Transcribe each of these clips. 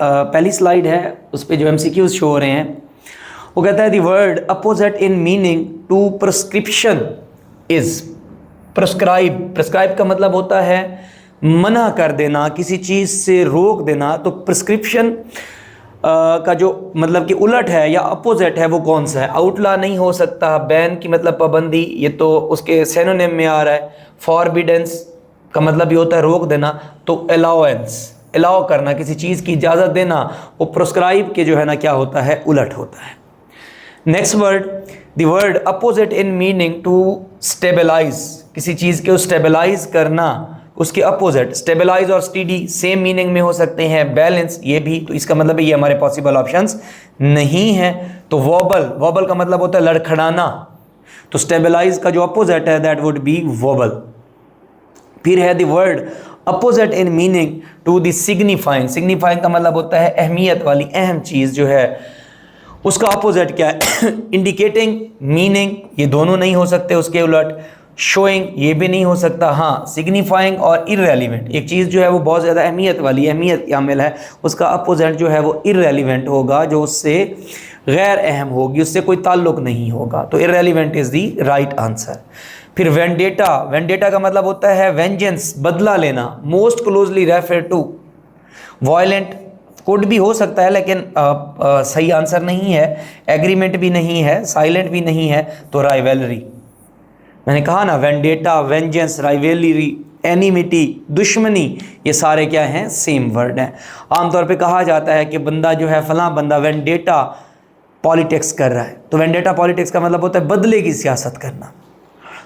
पहली स्लाइड है उस पर जो MCQs शो हो रहे हैं, वो कहता है the word opposite in meaning to prescription is prescribe. Prescribe का मतलब होता है मना कर देना, किसी चीज़ से रोक देना। तो प्रिस्क्रिप्शन का जो मतलब कि उलट है या अपोजिट है वो कौन सा है? आउटला नहीं हो सकता, बैन की मतलब पाबंदी, ये तो उसके सिनोनिम में आ रहा है। फॉरबिडेंस का मतलब ये होता है रोक देना। तो अलाउंस, अलाउ करना, किसी चीज़ की इजाज़त देना, वो प्रिस्क्राइब के जो है ना क्या होता है, उलट होता है। Next word, the word opposite in meaning to stabilize, किसी चीज़ को स्टेबलाइज करना, उसके अपोजिट। स्टेबलाइज और स्टीडी सेम मीनिंग में हो सकते हैं, बैलेंस ये भी। तो इसका मतलब ये हमारे पॉसिबल ऑप्शंस नहीं है। तो वॉबल, वॉबल का मतलब होता है लड़खड़ाना, तो स्टेबलाइज का जो अपोजिट है दैट वुड बी वॉबल। फिर है the word opposite in meaning to the signifying. Signifying का मतलब होता है अहमियत वाली, अहम चीज़ जो है, उसका अपोजिट क्या है? इंडिकेटिंग, मीनिंग, ये दोनों नहीं हो सकते उसके उलट। शोइंग, ये भी नहीं हो सकता। हाँ, सिग्निफाइंग और इररेलीवेंट, एक चीज़ जो है वो बहुत ज़्यादा अहमियत वाली, अहमियत शामिल है, उसका अपोजिट जो है वो इररेलीवेंट होगा, जो उससे गैर अहम होगी, उससे कोई ताल्लुक नहीं होगा। तो irrelevant is the right answer. फिर वेंडेटा, वेंडेटा का मतलब होता है वेंजेंस, बदला लेना। Most closely refer to, violent could भी हो सकता है लेकिन सही आंसर नहीं है। एग्रीमेंट भी नहीं है, साइलेंट भी नहीं है। तो राइवलरी, मैंने कहा ना, वेंडेटा, वेंजेंस, राइवलरी, एनिमिटी, दुश्मनी, ये सारे क्या हैं? सेम वर्ड हैं। आमतौर पे कहा जाता है कि बंदा जो है, फलां बंदा वेंडेटा पॉलिटिक्स कर रहा है। तो वेंडेटा पॉलिटिक्स का मतलब होता है बदले की सियासत करना।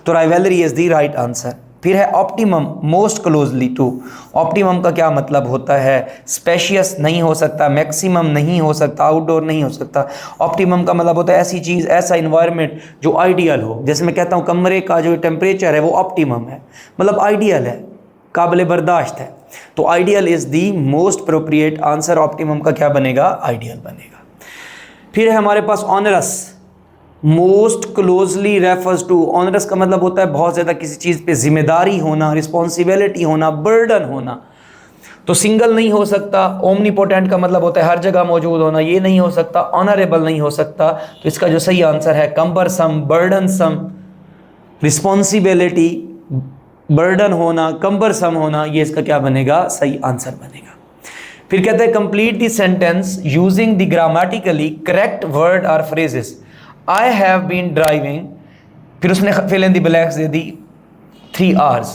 तो rivalry is the right answer. फिर है optimum, most closely to. Optimum का क्या मतलब होता है? स्पेशियस नहीं हो सकता, मैक्सिमम नहीं हो सकता, आउटडोर नहीं हो सकता। ऑप्टिमम का मतलब होता है ऐसी चीज़, ऐसा इन्वायरमेंट जो आइडियल हो। जैसे मैं कहता हूँ कमरे का जो टेम्परेचर है वो ऑप्टिमम है, मतलब आइडियल है, काबिल बर्दाश्त है। तो ideal is the most appropriate answer. Optimum का क्या बनेगा? आइडियल बनेगा। फिर है हमारे पास onerous, most closely refers to. Onerous का मतलब होता है बहुत ज़्यादा किसी चीज़ पे जिम्मेदारी होना, रिस्पॉन्सिबिलिटी होना, बर्डन होना। तो सिंगल नहीं हो सकता। ओमनीपोटेंट का मतलब होता है हर जगह मौजूद होना, ये नहीं हो सकता। ऑनरेबल नहीं हो सकता। तो इसका जो सही आंसर है कम्बरसम, बर्डनसम, रिस्पॉन्सिबिलिटी, बर्डन होना, कम्बरसम होना, ये इसका क्या बनेगा? सही आंसर बनेगा। फिर कहते हैं complete the sentence using the grammatically correct word और phrases. I have been driving, फिर उसने फिल इन द ब्लैंक्स दे दी 3 hours।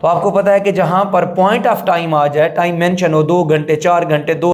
तो आपको पता है कि जहाँ पर पॉइंट ऑफ टाइम आ जाए, टाइम मेंशन हो, 2 घंटे, 4 घंटे, 2